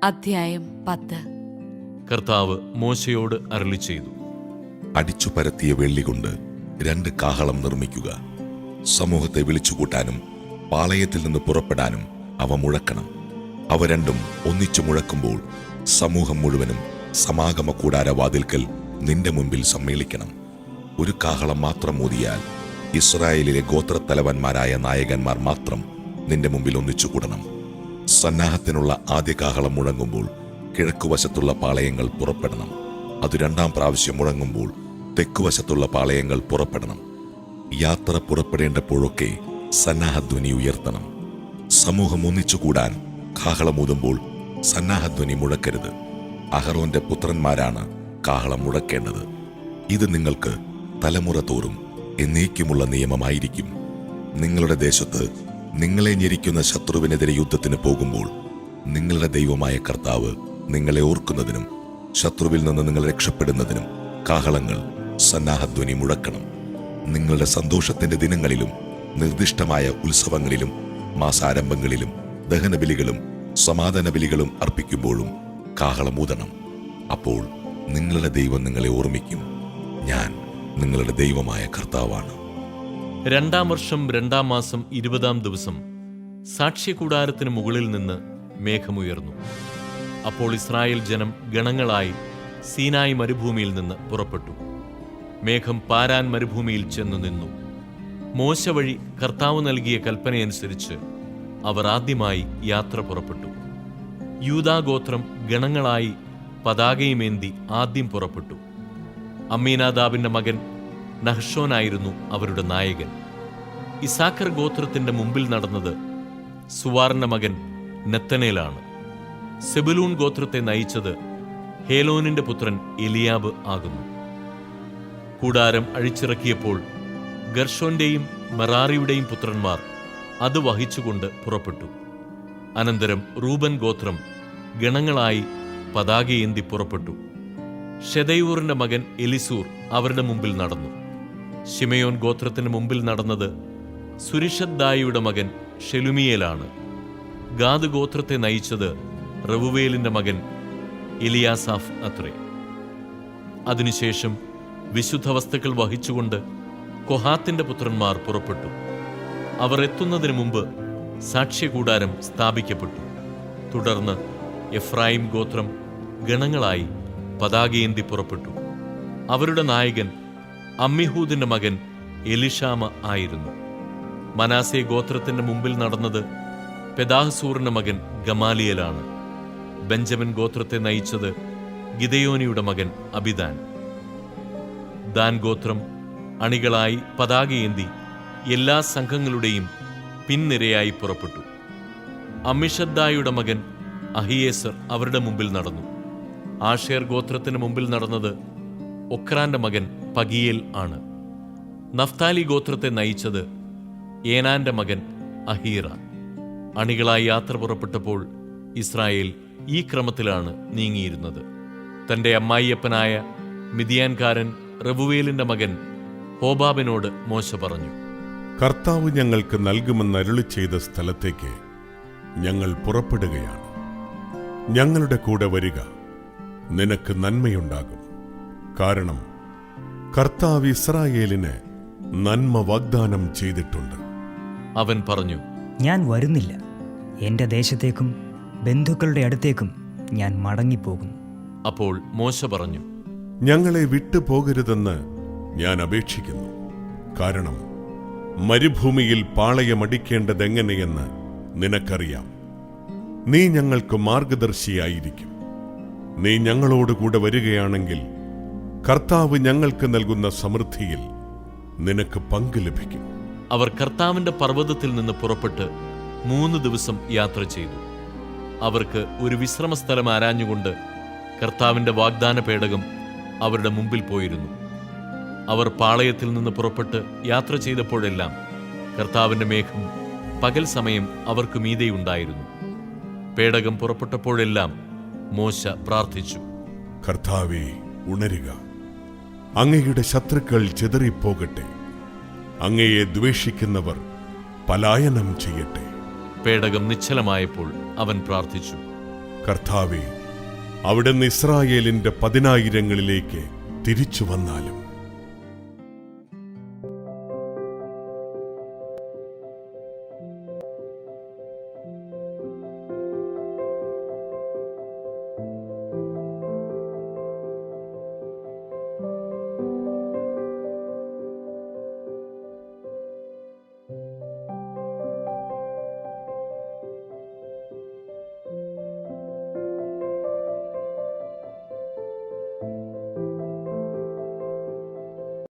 അധ്യായം 10. കർത്താവ് മോശയോട് അരുളിച്ചെയ്തു, അടിച്ചു പരത്തിയ വെള്ളികൊണ്ട് 2 കാഹളം നിർമ്മിക്കുക. സമൂഹത്തെ വിളിച്ചുകൂട്ടാനും പാളയത്തിൽ നിന്ന് പുറപ്പെടാനും അവ മുഴക്കണം. അവ രണ്ടും ഒന്നിച്ചു മുഴക്കുമ്പോൾ സമൂഹം മുഴുവനും സമാഗമ കൂടാരവാതിൽക്കൽ നിന്റെ മുൻപിൽ സമ്മേളിക്കണം. ഒരു കാഹളം മാത്രം ഊതിയാൽ ഇസ്രായേലിലെ ഗോത്രത്തലവന്മാരായ നായകന്മാർ മാത്രം നിന്റെ മുമ്പിൽ ഒന്നിച്ചുകൂടണം. സന്നാഹത്തിനുള്ള ആദ്യ കാഹളം മുഴങ്ങുമ്പോൾ കിഴക്കുവശത്തുള്ള പാളയങ്ങൾ പുറപ്പെടണം. അത് 2ാം പ്രാവശ്യം മുഴങ്ങുമ്പോൾ തെക്കുവശത്തുള്ള പാളയങ്ങൾ പുറപ്പെടണം. യാത്ര പുറപ്പെടേണ്ടപ്പോഴൊക്കെ സന്നാഹധ്വനി ഉയർത്തണം. സമൂഹം ഒന്നിച്ചുകൂടാൻ കാഹളമൂതുമ്പോൾ സന്നാഹധ്വനി മുഴക്കരുത്. അഹറോന്റെ പുത്രന്മാരാണ് കാഹളം മുഴക്കേണ്ടത്. ഇത് നിങ്ങൾക്ക് തലമുറ തോറും എന്നേക്കുമുള്ള നിയമമായിരിക്കും. നിങ്ങളുടെ ദേശത്ത് നിങ്ങളെ ഞെരിക്കുന്ന ശത്രുവിനെതിരെ യുദ്ധത്തിന് പോകുമ്പോൾ നിങ്ങളുടെ ദൈവമായ കർത്താവ് നിങ്ങളെ ഓർക്കുന്നതിനും ശത്രുവിൽ നിന്ന് നിങ്ങൾ രക്ഷപ്പെടുന്നതിനും കാഹളങ്ങൾ സന്നാഹധ്വനി മുഴക്കണം. നിങ്ങളുടെ സന്തോഷത്തിന്റെ ദിനങ്ങളിലും നിർദ്ദിഷ്ടമായ ഉത്സവങ്ങളിലും മാസാരംഭങ്ങളിലും ദഹനബലികളും സമാധാന ബലികളും അർപ്പിക്കുമ്പോഴും കാഹളമൂതണം. അപ്പോൾ നിങ്ങളുടെ ദൈവം നിങ്ങളെ ഓർമ്മിക്കും. ഞാൻ നിങ്ങളുടെ ദൈവമായ കർത്താവാണ്. 2ാം വർഷം 2ാം മാസം 20ാം ദിവസം സാക്ഷ്യകൂടാരത്തിന് മുകളിൽ നിന്ന് മേഘമുയർന്നു. അപ്പോൾ ഇസ്രായേൽ ജനം ഗണങ്ങളായി സീനായി മരുഭൂമിയിൽ നിന്ന് പുറപ്പെട്ടു. മേഘം പാരാൻ മരുഭൂമിയിൽ ചെന്നു നിന്നു. മോശ വഴി കർത്താവ് നൽകിയ കൽപ്പനയനുസരിച്ച് അവർ ആദ്യമായി യാത്ര പുറപ്പെട്ടു. യൂദാഗോത്രം ഗണങ്ങളായി പതാകയുമേന്തി ആദ്യം പുറപ്പെട്ടു. അമ്മീനാദാബിന്റെ മകൻ നഹ്ഷോനായിരുന്നു അവരുടെ നായകൻ. ഇസാഖർ ഗോത്രത്തിന്റെ മുമ്പിൽ നടന്നത് സുവാറിന്റെ മകൻ നെത്തനേലാണ്. സെബുലൂൺ ഗോത്രത്തെ നയിച്ചത് ഹേലോനിന്റെ പുത്രൻ എലിയാബ് ആകുന്നു. കൂടാരം അഴിച്ചിറക്കിയപ്പോൾ ഗർഷോന്റെയും മെറാറിയുടെയും പുത്രന്മാർ അത് വഹിച്ചുകൊണ്ട് പുറപ്പെട്ടു. അനന്തരം റൂബൻ ഗോത്രം ഗണങ്ങളായി പതാകയേന്തി പുറപ്പെട്ടു. ഷെദയൂറിന്റെ മകൻ എലിസൂർ അവരുടെ മുമ്പിൽ നടന്നു. ശിമയോൻ ഗോത്രത്തിന് മുമ്പിൽ നടന്നത് സുരിഷദ്ദായിയുടെ മകൻ ഷെലുമിയേലാണ്. ഗാദ് ഗോത്രത്തെ നയിച്ചത് റവുവേലിന്റെ മകൻ എലിയാസാഫ് അത്രേ. അതിനുശേഷം വിശുദ്ധ വസ്തുക്കൾ വഹിച്ചുകൊണ്ട് കൊഹാത്തിന്റെ പുത്രന്മാർ പുറപ്പെട്ടു. അവർ എത്തുന്നതിന് മുമ്പ് സാക്ഷ്യകൂടാരം സ്ഥാപിക്കപ്പെട്ടു. തുടർന്ന് എഫ്രായിം ഗോത്രം ഗണങ്ങളായി പതാകയേന്തി പുറപ്പെട്ടു. അവരുടെ നായകൻ അമ്മിഹൂദിന്റെ മകൻ എലിഷാമ ആയിരുന്നു. മനാസെ ഗോത്രത്തിന്റെ മുമ്പിൽ നടന്നത് പെദാഹ്സൂറിന്റെ മകൻ ഗമാലിയലാണ്. ബെഞ്ചമിൻ ഗോത്രത്തെ നയിച്ചത് ഗിദയോനിയുടെ മകൻ അബിദാൻ. ദാൻ ഗോത്രം അണികളായി പതാകയേന്തി എല്ലാ സംഘങ്ങളുടെയും പിൻനിരയായി പുറപ്പെട്ടു. അമ്മിഷദ്ദായുടെ മകൻ അഹിയേസർ അവരുടെ മുമ്പിൽ നടന്നു. ആഷേർ ഗോത്രത്തിന് മുമ്പിൽ നടന്നത് ഒക്രാന്റെ മകൻ പഗിയേൽ ആണ്. നഫ്താലി ഗോത്രത്തെ നയിച്ചത് ഏനാന്റെ മകൻ അഹീറ. അണികളായി യാത്ര പുറപ്പെട്ടപ്പോൾ ഇസ്രായേൽ ഈ ക്രമത്തിലാണ് നീങ്ങിയിരുന്നത്. തന്റെ അമ്മായിയപ്പനായ മിദിയാൻകാരൻ റവുവേലിന്റെ മകൻ ഹോബാബിനോട് മോശ പറഞ്ഞു, കർത്താവ് ഞങ്ങൾക്ക് നൽകുമെന്ന് അരുളി ചെയ്ത സ്ഥലത്തേക്ക് ഞങ്ങൾ പുറപ്പെടുകയാണ്. ഞങ്ങളുടെ കൂടെ വരിക, നിനക്ക് നന്മയുണ്ടാകും. കാരണം കർത്താവ് ഇസ്രായേലിന് നന്മ വാഗ്ദാനം ചെയ്തിട്ടുണ്ട്. അവൻ പറഞ്ഞു, ഞാൻ വരുന്നില്ല. എൻ്റെ ദേശത്തേക്കും ബന്ധുക്കളുടെ അടുത്തേക്കും ഞാൻ മടങ്ങിപ്പോകുന്നു. അപ്പോൾ മോശ പറഞ്ഞു, ഞങ്ങളെ വിട്ടുപോകരുതെന്ന് ഞാൻ അപേക്ഷിക്കുന്നു. കാരണം മരുഭൂമിയിൽ പാളയമടിക്കേണ്ടതെങ്ങനെയെന്ന് നിനക്കറിയാം. നീ ഞങ്ങൾക്ക് മാർഗദർശിയായിരിക്കും. നീ ഞങ്ങളോടുകൂടെ വരികയാണെങ്കിൽ കർത്താവ് ഞങ്ങൾക്ക് നൽകുന്ന സമൃദ്ധിയിൽ നിനക്ക് പങ്ക് ലഭിക്കും. അവർ കർത്താവിന്റെ പർവ്വതത്തിൽ നിന്ന് പുറപ്പെട്ട് 3 ദിവസം യാത്ര ചെയ്തു. അവർക്ക് ഒരു വിശ്രമസ്ഥലം ആരാഞ്ഞുകൊണ്ട് കർത്താവിന്റെ വാഗ്ദാന പേടകം അവരുടെ മുമ്പിൽ പോയിരുന്നു. അവർ പാളയത്തിൽ നിന്ന് പുറപ്പെട്ട് യാത്ര ചെയ്തപ്പോഴെല്ലാം കർത്താവിന്റെ മേഘം പകൽ സമയം അവർക്ക് മീതെയുണ്ടായിരുന്നു. പേടകം പുറപ്പെട്ടപ്പോഴെല്ലാം മോശ പ്രാർത്ഥിച്ചു, കർത്താവേ, ഉണരുക. അങ്ങയുടെ ശത്രുക്കൾ ചിതറിപ്പോകട്ടെ. അങ്ങയെ ദ്വേഷിക്കുന്നവർ പലായനം ചെയ്യട്ടെ. പേടകം നിശ്ചലമായപ്പോൾ അവൻ പ്രാർത്ഥിച്ചു, കർത്താവേ, അവിടുന്ന് ഇസ്രായേലിന്റെ 10,000-ങ്ങളിലേക്ക് തിരിച്ചു വന്നാലും